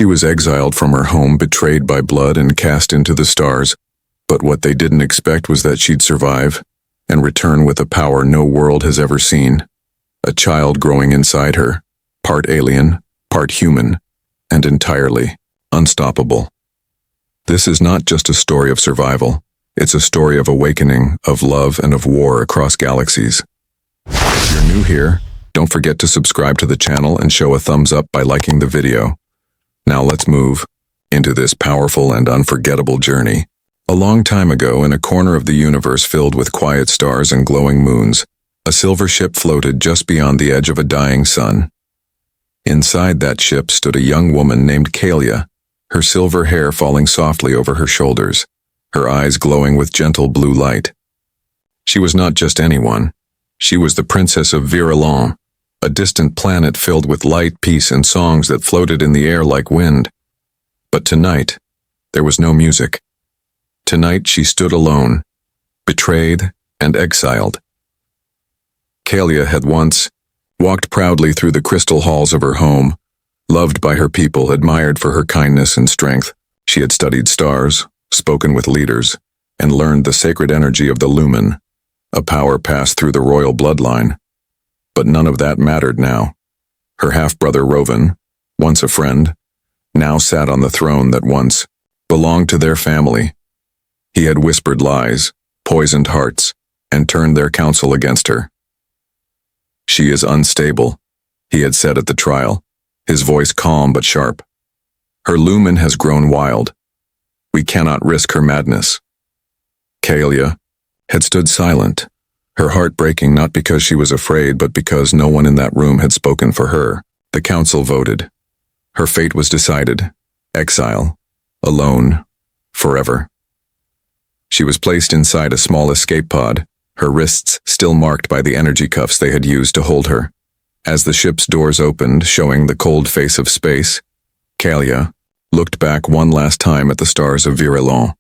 She was exiled from her home, betrayed by blood, and cast into the stars. But what they didn't expect was that she'd survive and return with a power no world has ever seen. A child growing inside her, part alien, part human, and entirely unstoppable. This is not just a story of survival. It's a story of awakening, of love, and of war across galaxies. If you're new here, don't forget to subscribe to the channel and show a thumbs up by liking the video. Now let's move into this powerful and unforgettable journey. A long time ago, in a corner of the universe filled with quiet stars and glowing moons, a silver ship floated just beyond the edge of a dying sun. Inside that ship stood a young woman named Kalia, her silver hair falling softly over her shoulders, her eyes glowing with gentle blue light. She was not just anyone. She was the princess of Virelon, a distant planet filled with light, peace, and songs that floated in the air like wind. But tonight, there was no music. Tonight she stood alone, betrayed and exiled. Kalia had once walked proudly through the crystal halls of her home, loved by her people, admired for her kindness and strength. She had studied stars, spoken with leaders, and learned the sacred energy of the lumen, a power passed through the royal bloodline. But none of that mattered now. Her half-brother Rovan, once a friend, now sat on the throne that once belonged to their family. He had whispered lies, poisoned hearts, and turned their counsel against her. "She is unstable," he had said at the trial, his voice calm but sharp. "Her lumen has grown wild. We cannot risk her madness." Kalia had stood silent, her heart breaking not because she was afraid but because no one in that room had spoken for her. The council voted. Her fate was decided. Exile. Alone. Forever. She was placed inside a small escape pod, her wrists still marked by the energy cuffs they had used to hold her. As the ship's doors opened, showing the cold face of space, Kalia looked back one last time at the stars of Virelon.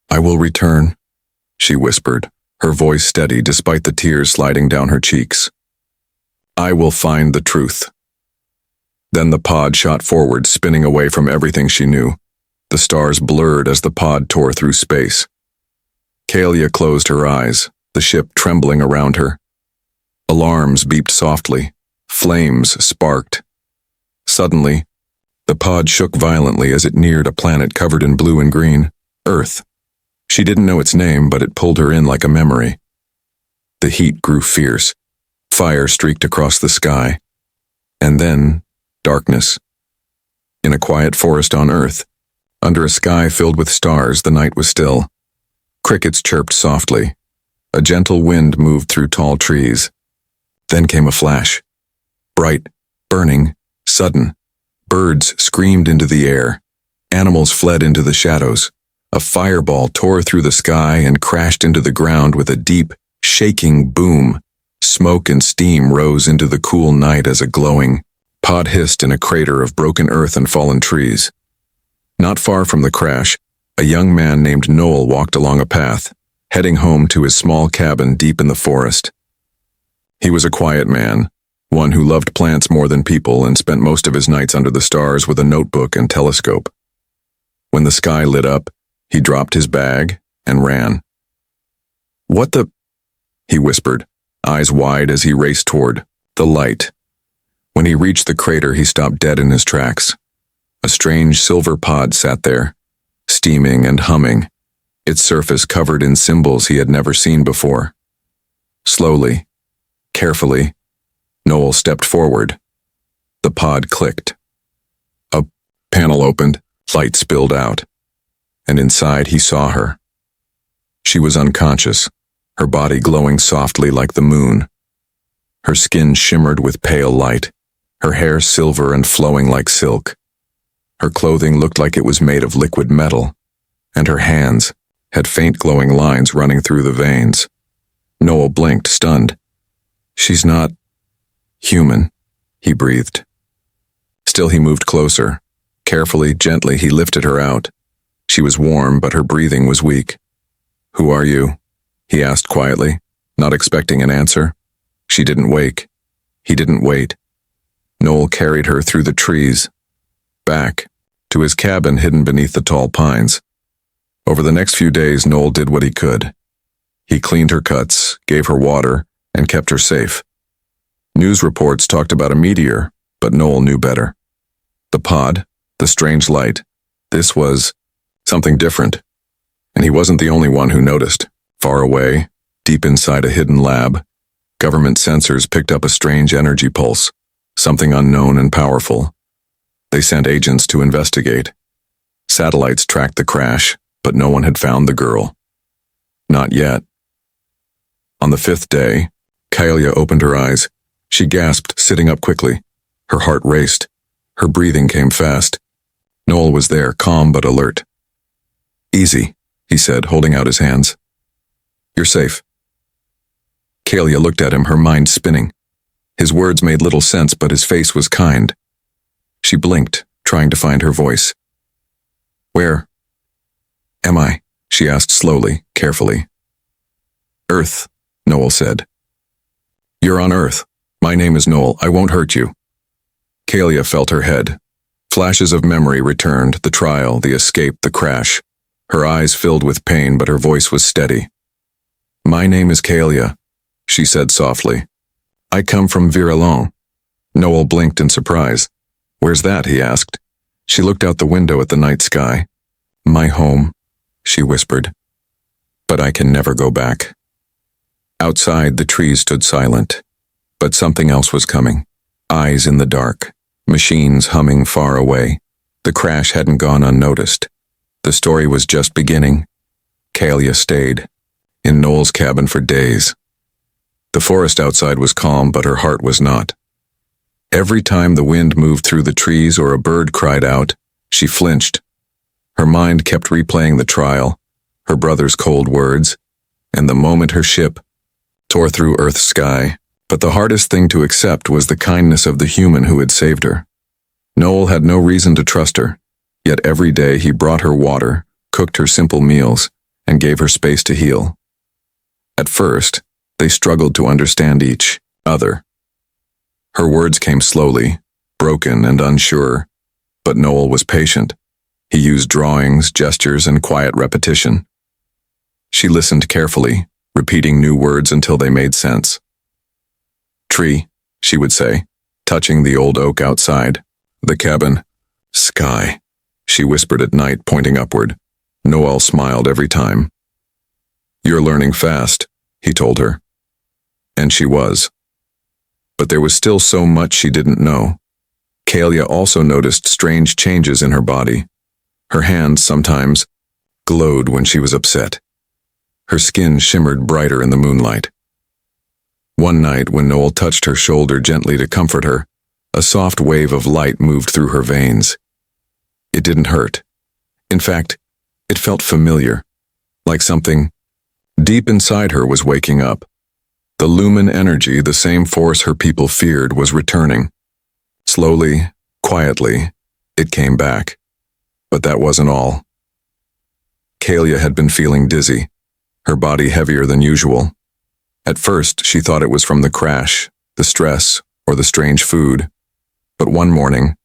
"I will return," she whispered, her voice steady despite the tears sliding down her cheeks. "I will find the truth." Then the pod shot forward, spinning away from everything she knew. The stars blurred as the pod tore through space. Kalia closed her eyes, the ship trembling around her. Alarms beeped softly. Flames sparked. Suddenly, the pod shook violently as it neared a planet covered in blue and green, Earth. She didn't know its name, but it pulled her in like a memory. The heat grew fierce. Fire streaked across the sky. And then, darkness. In a quiet forest on Earth, under a sky filled with stars, the night was still. Crickets chirped softly. A gentle wind moved through tall trees. Then came a flash. Bright, burning, sudden. Birds screamed into the air. Animals fled into the shadows. A fireball tore through the sky and crashed into the ground with a deep, shaking boom. Smoke and steam rose into the cool night as a glowing pod hissed in a crater of broken earth and fallen trees. Not far from the crash, a young man named Noel walked along a path, heading home to his small cabin deep in the forest. He was a quiet man, one who loved plants more than people and spent most of his nights under the stars with a notebook and telescope. When the sky lit up, he dropped his bag and ran. "What the?" he whispered, eyes wide as he raced toward the light. When he reached the crater, he stopped dead in his tracks. A strange silver pod sat there, steaming and humming, its surface covered in symbols he had never seen before. Slowly, carefully, Noel stepped forward. The pod clicked. A panel opened, light spilled out, and inside he saw her. She was unconscious, her body glowing softly like the moon. Her skin shimmered with pale light, her hair silver and flowing like silk. Her clothing looked like it was made of liquid metal, and her hands had faint glowing lines running through the veins. Noel blinked, stunned. "She's not human," he breathed. Still he moved closer. Carefully, gently, he lifted her out. She was warm, but her breathing was weak. "Who are you?" he asked quietly, not expecting an answer. She didn't wake. He didn't wait. Noel carried her through the trees. back, to his cabin hidden beneath the tall pines. Over the next few days, Noel did what he could. He cleaned her cuts, gave her water, and kept her safe. News reports talked about a meteor, but Noel knew better. The pod, the strange light, this was something different. And he wasn't the only one who noticed. Far away, deep inside a hidden lab, government sensors picked up a strange energy pulse, something unknown and powerful. They sent agents to investigate. Satellites tracked the crash, but no one had found the girl. Not yet. On the 5th day, Kaelia opened her eyes. She gasped, sitting up quickly. Her heart raced. Her breathing came fast. Noel was there, calm but alert. "Easy," he said, holding out his hands. "You're safe." Kaelia looked at him, her mind spinning. His words made little sense, but his face was kind. She blinked, trying to find her voice. "Where am I?" she asked slowly, carefully. "Earth," Noel said. "You're on Earth. My name is Noel. I won't hurt you." Kaelia felt her head. Flashes of memory returned, the trial, the escape, the crash. Her eyes filled with pain, but her voice was steady. "My name is Kaelia," she said softly. "I come from Virelon." Noel blinked in surprise. "Where's that?" he asked. She looked out the window at the night sky. "My home," she whispered. "But I can never go back." Outside, the trees stood silent. But something else was coming. Eyes in the dark. Machines humming far away. The crash hadn't gone unnoticed. The story was just beginning. Kaelia stayed in Noel's cabin for days. The forest outside was calm, but her heart was not. Every time the wind moved through the trees or a bird cried out, she flinched. Her mind kept replaying the trial, her brother's cold words, and the moment her ship tore through Earth's sky. But the hardest thing to accept was the kindness of the human who had saved her. Noel had no reason to trust her, yet every day he brought her water, cooked her simple meals, and gave her space to heal. At first, they struggled to understand each other. Her words came slowly, broken and unsure, but Noel was patient. He used drawings, gestures, and quiet repetition. She listened carefully, repeating new words until they made sense. "Tree," she would say, touching the old oak outside. "The cabin." "Sky," she whispered at night, pointing upward. Noel smiled every time. "You're learning fast," he told her. And she was. But there was still so much she didn't know. Kaelia also noticed strange changes in her body. Her hands sometimes glowed when she was upset. Her skin shimmered brighter in the moonlight. One night, when Noel touched her shoulder gently to comfort her, a soft wave of light moved through her veins. It didn't hurt. In fact, it felt familiar, like something deep inside her was waking up. The lumen energy, the same force her people feared, was returning. Slowly, quietly, it came back. But that wasn't all. Kaelia had been feeling dizzy, her body heavier than usual. At first, she thought it was from the crash, the stress, or the strange food. But one morning,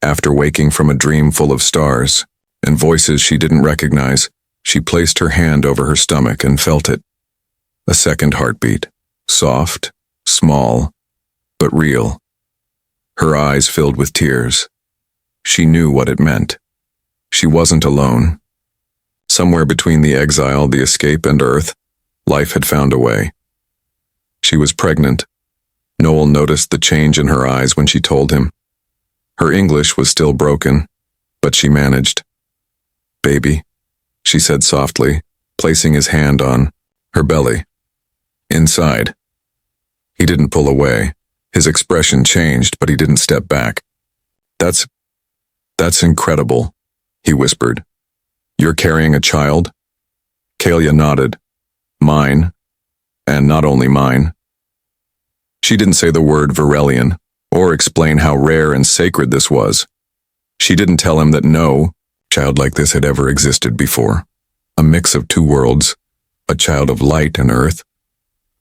after waking from a dream full of stars and voices she didn't recognize, she placed her hand over her stomach and felt it. A second heartbeat, soft, small, but real. Her eyes filled with tears. She knew what it meant. She wasn't alone. Somewhere between the exile, the escape, and Earth, life had found a way. She was pregnant. Noel noticed the change in her eyes when she told him. Her English was still broken, but she managed. "Baby," she said softly, placing his hand on her belly. Inside. He didn't pull away. His expression changed, but he didn't step back. That's incredible," he whispered. "You're carrying a child?" Kaelia nodded. "Mine. And not only mine." She didn't say the word Virelian, or explain how rare and sacred this was. She didn't tell him that no child like this had ever existed before. A mix of two worlds, a child of light and earth.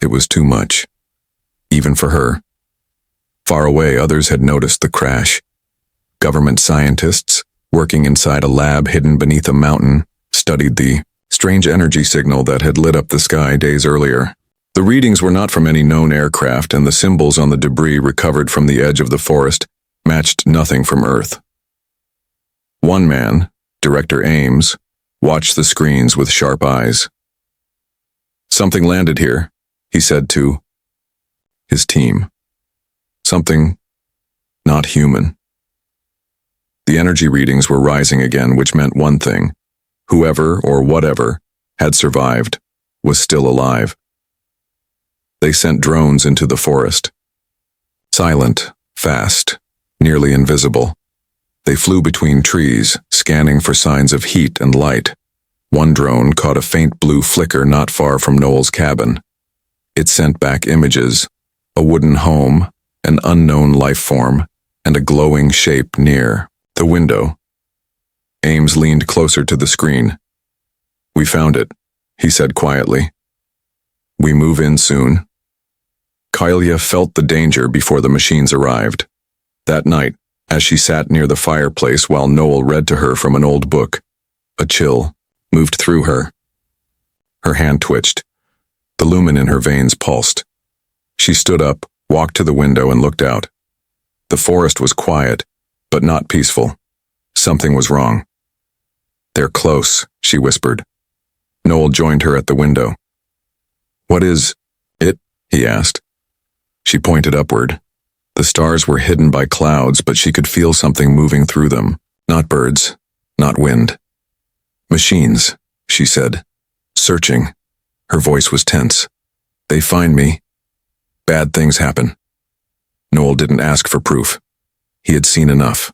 It was too much, even for her. Far away, others had noticed the crash. Government scientists, working inside a lab hidden beneath a mountain, studied the strange energy signal that had lit up the sky days earlier. The readings were not from any known aircraft, and the symbols on the debris recovered from the edge of the forest matched nothing from Earth. One man, Director Ames, watched the screens with sharp eyes. "Something landed here," he said to his team. "Something not human." The energy readings were rising again, which meant one thing: whoever or whatever had survived was still alive. They sent drones into the forest. Silent, fast, nearly invisible. They flew between trees, scanning for signs of heat and light. One drone caught a faint blue flicker not far from Noel's cabin. It sent back images: a wooden home, an unknown life form, and a glowing shape near the window. Ames leaned closer to the screen. "We found it," he said quietly. "We move in soon." Kylia felt the danger before the machines arrived. That night, as she sat near the fireplace while Noel read to her from an old book, a chill moved through her. Her hand twitched. The lumen in her veins pulsed. She stood up, walked to the window, and looked out. The forest was quiet, but not peaceful. Something was wrong. "They're close," she whispered. Noel joined her at the window. "What is it?" he asked. She pointed upward. The stars were hidden by clouds, but she could feel something moving through them. Not birds, not wind. "Machines," she said. "Searching." Her voice was tense. "They find me. Bad things happen." Noel didn't ask for proof. He had seen enough.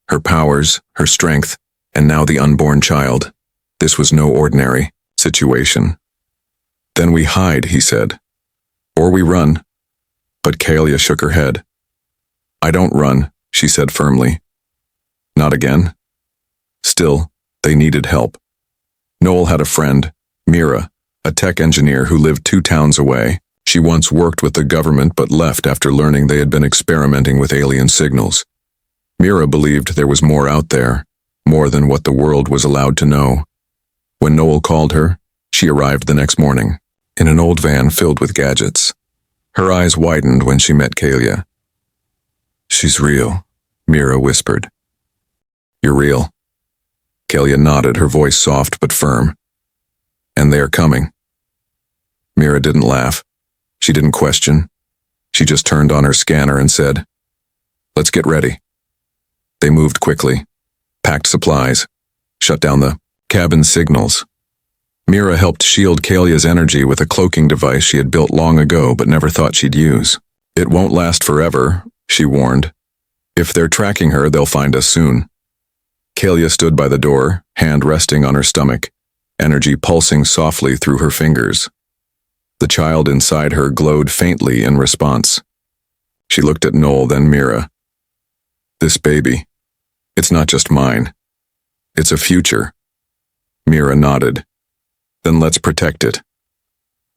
Her powers, her strength, and now the unborn child. This was no ordinary situation. "Then we hide," he said. "Or we run." But Kylia shook her head. "I don't run," she said firmly. "Not again." Still, they needed help. Noel had a friend, Mira, a tech engineer who lived 2 towns away. She once worked with the government but left after learning they had been experimenting with alien signals. Mira believed there was more out there, more than what the world was allowed to know. When Noel called her, she arrived the next morning, in an old van filled with gadgets. Her eyes widened when she met Kylia. "She's real," Mira whispered. "You're real." Kylia nodded, her voice soft but firm. "And they're coming." Mira didn't laugh. She didn't question. She just turned on her scanner and said, "Let's get ready." They moved quickly, packed supplies, shut down the cabin signals. Mira helped shield Kylia's energy with a cloaking device she had built long ago but never thought she'd use. "It won't last forever," she warned. "If they're tracking her, they'll find us soon." Kylia stood by the door, hand resting on her stomach, energy pulsing softly through her fingers. The child inside her glowed faintly in response. She looked at Noel, then Mira. "This baby, it's not just mine. It's a future." Mira nodded. "Then let's protect it."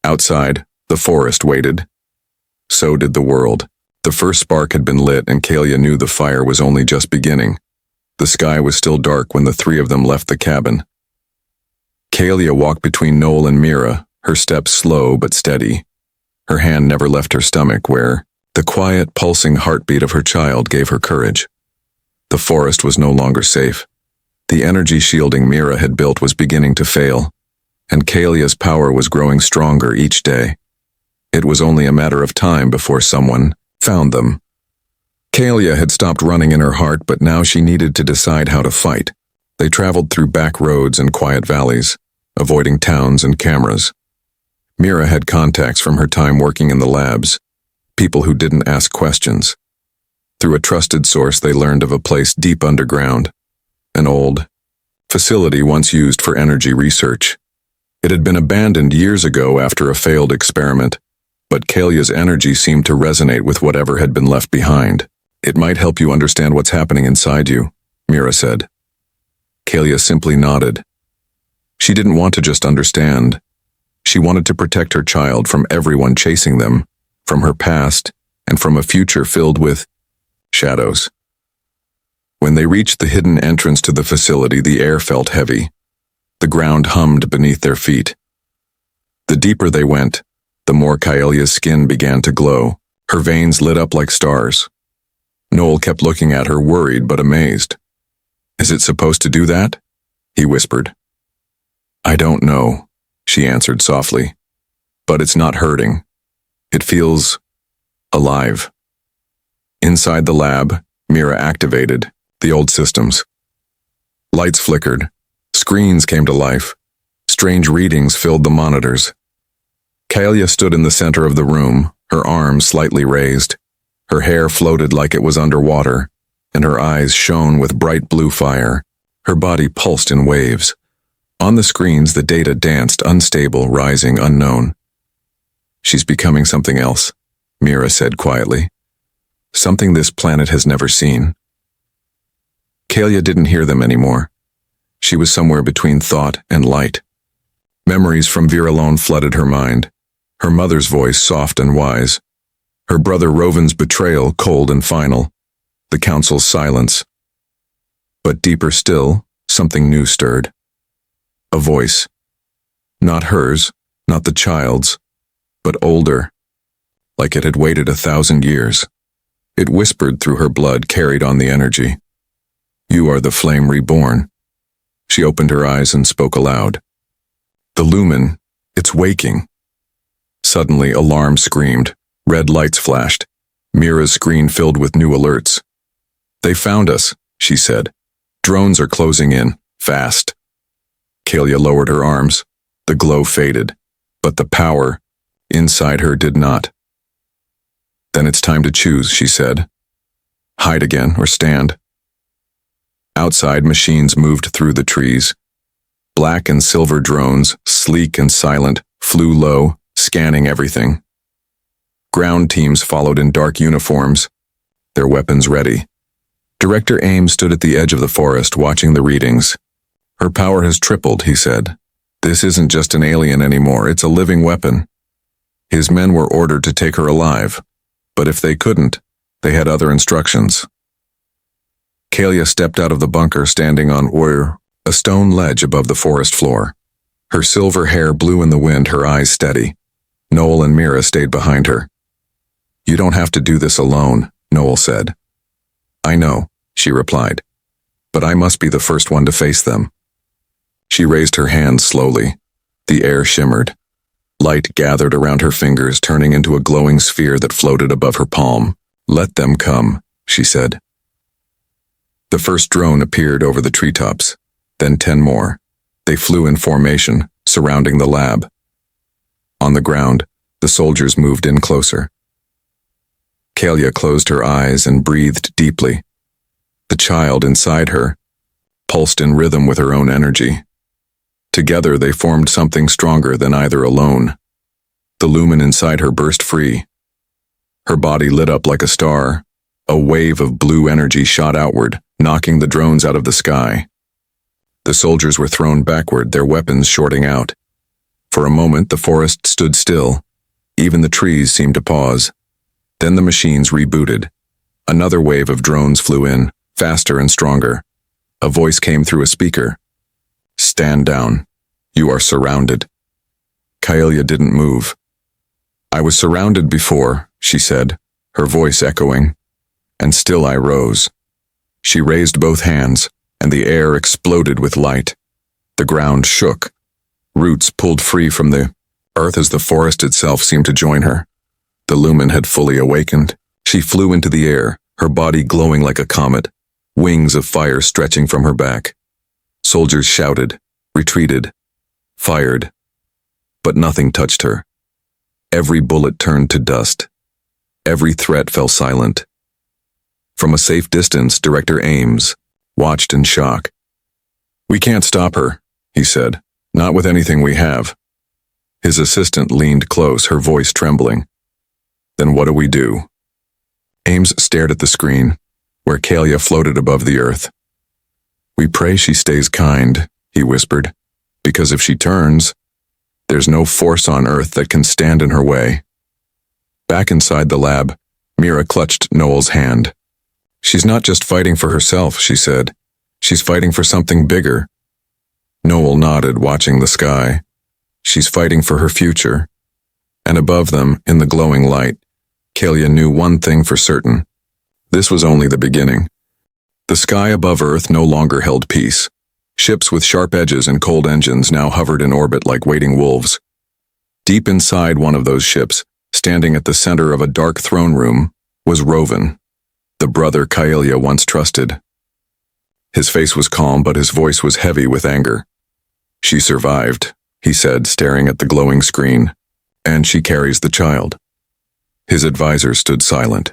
Outside, the forest waited. So did the world. The first spark had been lit, and Kylia knew the fire was only just beginning. The sky was still dark when the 3 of them left the cabin. Kylia walked between Noel and Mira, her steps slow but steady. Her hand never left her stomach, where the quiet, pulsing heartbeat of her child gave her courage. The forest was no longer safe. The energy shielding Mira had built was beginning to fail, and Kylia's power was growing stronger each day. It was only a matter of time before someone found them. Kylia had stopped running in her heart, but now she needed to decide how to fight. They traveled through back roads and quiet valleys, avoiding towns and cameras. Mira had contacts from her time working in the labs, people who didn't ask questions. Through a trusted source, they learned of a place deep underground, an old facility once used for energy research. It had been abandoned years ago after a failed experiment, but Kylia's energy seemed to resonate with whatever had been left behind. "It might help you understand what's happening inside you," Mira said. Kylia simply nodded. She didn't want to just understand. She wanted to protect her child from everyone chasing them, from her past, and from a future filled with shadows. When they reached the hidden entrance to the facility, the air felt heavy. The ground hummed beneath their feet. The deeper they went, the more Kaelia's skin began to glow. Her veins lit up like stars. Noel kept looking at her, worried but amazed. "Is it supposed to do that?" he whispered. "I don't know," she answered softly. "But it's not hurting. It feels alive." Inside the lab, Mira activated the old systems. Lights flickered. Screens came to life. Strange readings filled the monitors. Kaelia stood in the center of the room, her arms slightly raised. Her hair floated like it was underwater, and her eyes shone with bright blue fire. Her body pulsed in waves. On the screens, the data danced, unstable, rising, unknown. "She's becoming something else," Mira said quietly. "Something this planet has never seen." Kaelia didn't hear them anymore. She was somewhere between thought and light. Memories from Viralone flooded her mind. Her mother's voice, soft and wise. Her brother Rovin's betrayal, cold and final. The council's silence. But deeper still, something new stirred. A voice. Not hers, not the child's, but older, like it had waited 1,000 years. It whispered through her blood, carried on the energy. "You are the flame reborn." She opened her eyes and spoke aloud. "The lumen, it's waking." Suddenly, alarm screamed. Red lights flashed. Mira's screen filled with new alerts. "They found us," she said. "Drones are closing in, fast." Kaelia lowered her arms. The glow faded, but the power inside her did not. "Then it's time to choose," she said. "Hide again or stand." Outside, machines moved through the trees. Black and silver drones, sleek and silent, flew low, scanning everything. Ground teams followed in dark uniforms, their weapons ready. Director Ames stood at the edge of the forest, watching the readings. "Her power has tripled," he said. "This isn't just an alien anymore, it's a living weapon." His men were ordered to take her alive, but if they couldn't, they had other instructions. Kaelia stepped out of the bunker, standing on a stone ledge above the forest floor. Her silver hair blew in the wind, her eyes steady. Noel and Mira stayed behind her. "You don't have to do this alone," Noel said. "I know," she replied, "but I must be the first one to face them." She raised her hands slowly. The air shimmered. Light gathered around her fingers, turning into a glowing sphere that floated above her palm. "Let them come," she said. The first drone appeared over the treetops, then 10 more. They flew in formation, surrounding the lab. On the ground, the soldiers moved in closer. Kaelia closed her eyes and breathed deeply. The child inside her pulsed in rhythm with her own energy. Together they formed something stronger than either alone. The lumen inside her burst free. Her body lit up like a star. A wave of blue energy shot outward, knocking the drones out of the sky. The soldiers were thrown backward, their weapons shorting out. For a moment, the forest stood still. Even the trees seemed to pause. Then the machines rebooted. Another wave of drones flew in, faster and stronger. A voice came through a speaker. "Stand down. You are surrounded." Kaelia didn't move. "I was surrounded before," she said, her voice echoing. "And still I rose." She raised both hands, and the air exploded with light. The ground shook. Roots pulled free from the earth as the forest itself seemed to join her. The lumen had fully awakened. She flew into the air, her body glowing like a comet, wings of fire stretching from her back. Soldiers shouted, retreated, fired. But nothing touched her. Every bullet turned to dust. Every threat fell silent. From a safe distance, Director Ames watched in shock. "We can't stop her," he said. "Not with anything we have." His assistant leaned close, her voice trembling. "Then what do we do?" Ames stared at the screen, where Kaelia floated above the earth. "We pray she stays kind," he whispered, "because if she turns, there's no force on earth that can stand in her way." Back inside the lab, Mira clutched Noel's hand. She's not just fighting for herself, she said. She's fighting for something bigger. Noel nodded, watching the sky. She's fighting for her future. And above them, in the glowing light, Kalia knew one thing for certain. This was only the beginning. The sky above Earth no longer held peace. Ships with sharp edges and cold engines now hovered in orbit like waiting wolves. Deep inside one of those ships, standing at the center of a dark throne room, was Rovan, the brother Kaelia once trusted. His face was calm, but his voice was heavy with anger. "She survived," he said, staring at the glowing screen. "And she carries the child." His advisors stood silent.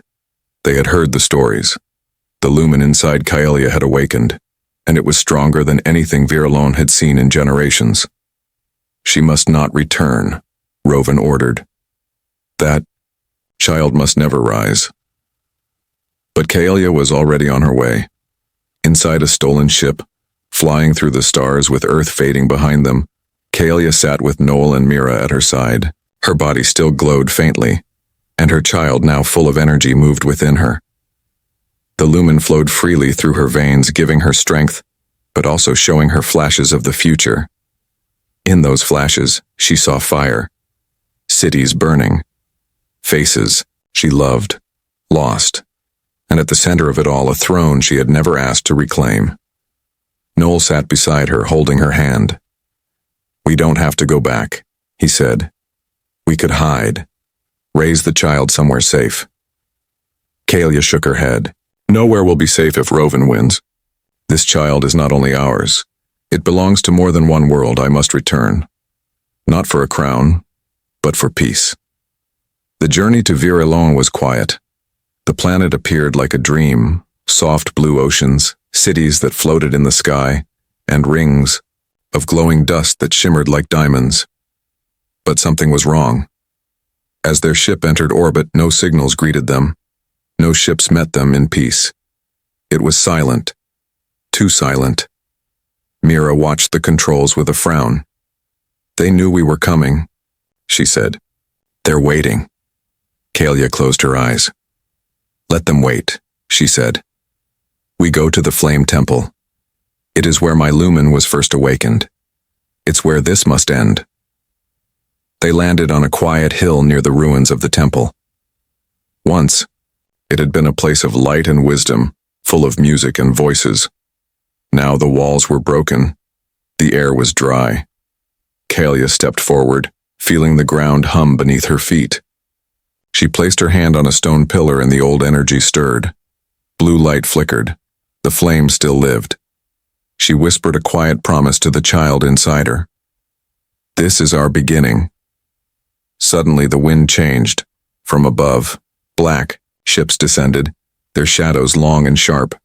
They had heard the stories. The lumen inside Kaelia had awakened, and it was stronger than anything Viralone had seen in generations. "She must not return," Rovan ordered. "That child must never rise." But Kaelia was already on her way. Inside a stolen ship, flying through the stars with Earth fading behind them, Kaelia sat with Noel and Mira at her side. Her body still glowed faintly, and her child, now full of energy, moved within her. The lumen flowed freely through her veins, giving her strength, but also showing her flashes of the future. In those flashes, she saw fire, cities burning, faces she loved, lost, and at the center of it all, a throne she had never asked to reclaim. Noel sat beside her, holding her hand. "We don't have to go back," he said. "We could hide, raise the child somewhere safe." Kaelia shook her head. "Nowhere will be safe if Rovan wins. This child is not only ours. It belongs to more than one world. I must return. Not for a crown, but for peace." The journey to Viralone was quiet. The planet appeared like a dream, soft blue oceans, cities that floated in the sky, and rings of glowing dust that shimmered like diamonds. But something was wrong. As their ship entered orbit, no signals greeted them. No ships met them in peace. It was silent. Too silent. Mira watched the controls with a frown. "They knew we were coming," she said. "They're waiting." Kaelia closed her eyes. "Let them wait," she said. "We go to the Flame Temple. It is where my lumen was first awakened. It's where this must end." They landed on a quiet hill near the ruins of the temple. Once, it had been a place of light and wisdom, full of music and voices. Now the walls were broken. The air was dry. Kaelia stepped forward, feeling the ground hum beneath her feet. She placed her hand on a stone pillar and the old energy stirred. Blue light flickered. The flame still lived. She whispered a quiet promise to the child inside her. "This is our beginning." Suddenly the wind changed. From above, black ships descended, their shadows long and sharp.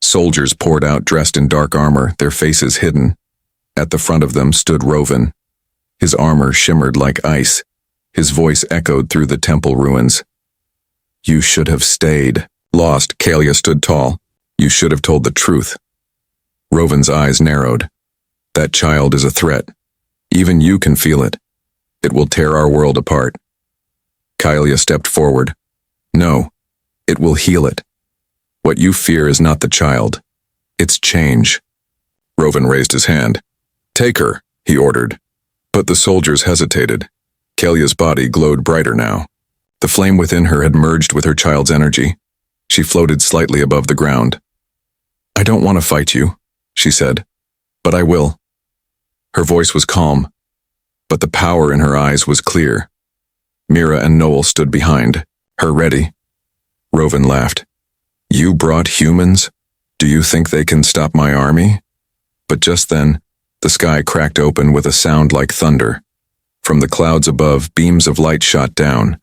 Soldiers poured out dressed in dark armor, their faces hidden. At the front of them stood Rovan. His armor shimmered like ice. His voice echoed through the temple ruins. "You should have stayed." Lost, Kaelia stood tall. "You should have told the truth." Rovan's eyes narrowed. "That child is a threat. Even you can feel it. It will tear our world apart." Kaelia stepped forward. "No, it will heal it. What you fear is not the child. It's change." Rovan raised his hand. "Take her," he ordered. But the soldiers hesitated. Kaelia's body glowed brighter now. The flame within her had merged with her child's energy. She floated slightly above the ground. "I don't want to fight you," she said, "but I will." Her voice was calm, but the power in her eyes was clear. Mira and Noel stood behind, her ready. Rovan laughed. "You brought humans? Do you think they can stop my army?" But just then, the sky cracked open with a sound like thunder. From the clouds above, beams of light shot down.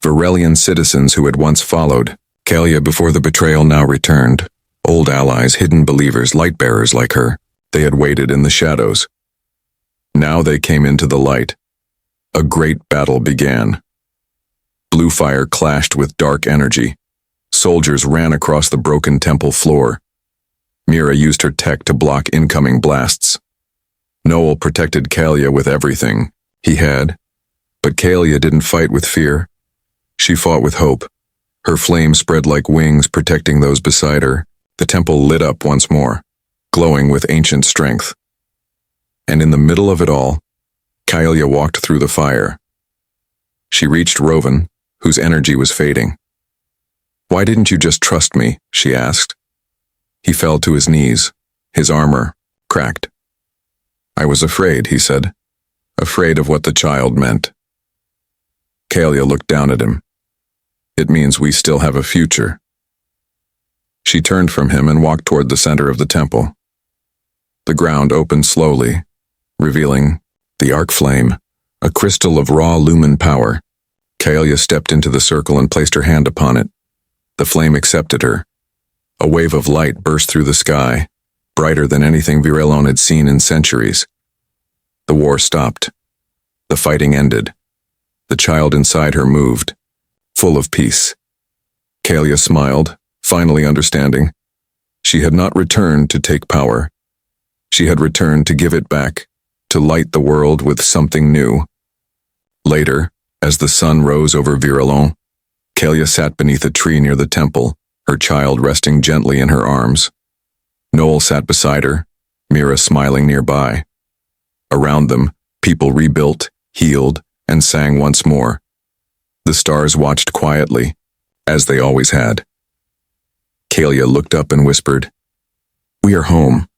Virelian citizens who had once followed Kaelia before the betrayal now returned. Old allies, hidden believers, light-bearers like her. They had waited in the shadows. Now they came into the light. A great battle began. Blue fire clashed with dark energy. Soldiers ran across the broken temple floor. Mira used her tech to block incoming blasts. Noel protected Kaelia with everything he had, but Kaelia didn't fight with fear. She fought with hope, Her flame spread like wings, protecting those beside her. The temple lit up once more, glowing with ancient strength. And in the middle of it all, Kaelia walked through the fire. She reached Rovan, whose energy was fading. "Why didn't you just trust me?" she asked. He fell to his knees, his armor cracked. "I was afraid," he said, afraid of what the child meant. Kaelia looked down at him. "It means we still have a future." She turned from him and walked toward the center of the temple. The ground opened slowly, revealing the arc flame, a crystal of raw lumen power. Kaelia stepped into the circle and placed her hand upon it. The flame accepted her. A wave of light burst through the sky, brighter than anything Virelon had seen in centuries. The war stopped. The fighting ended. The child inside her moved, full of peace. Kaelia smiled, finally understanding. She had not returned to take power. She had returned to give it back, to light the world with something new. Later, as the sun rose over Virelon, Kaelia sat beneath a tree near the temple, her child resting gently in her arms. Noel sat beside her, Mira smiling nearby. Around them, people rebuilt, healed, and sang once more. The stars watched quietly, as they always had. Kaelia looked up and whispered, "We are home."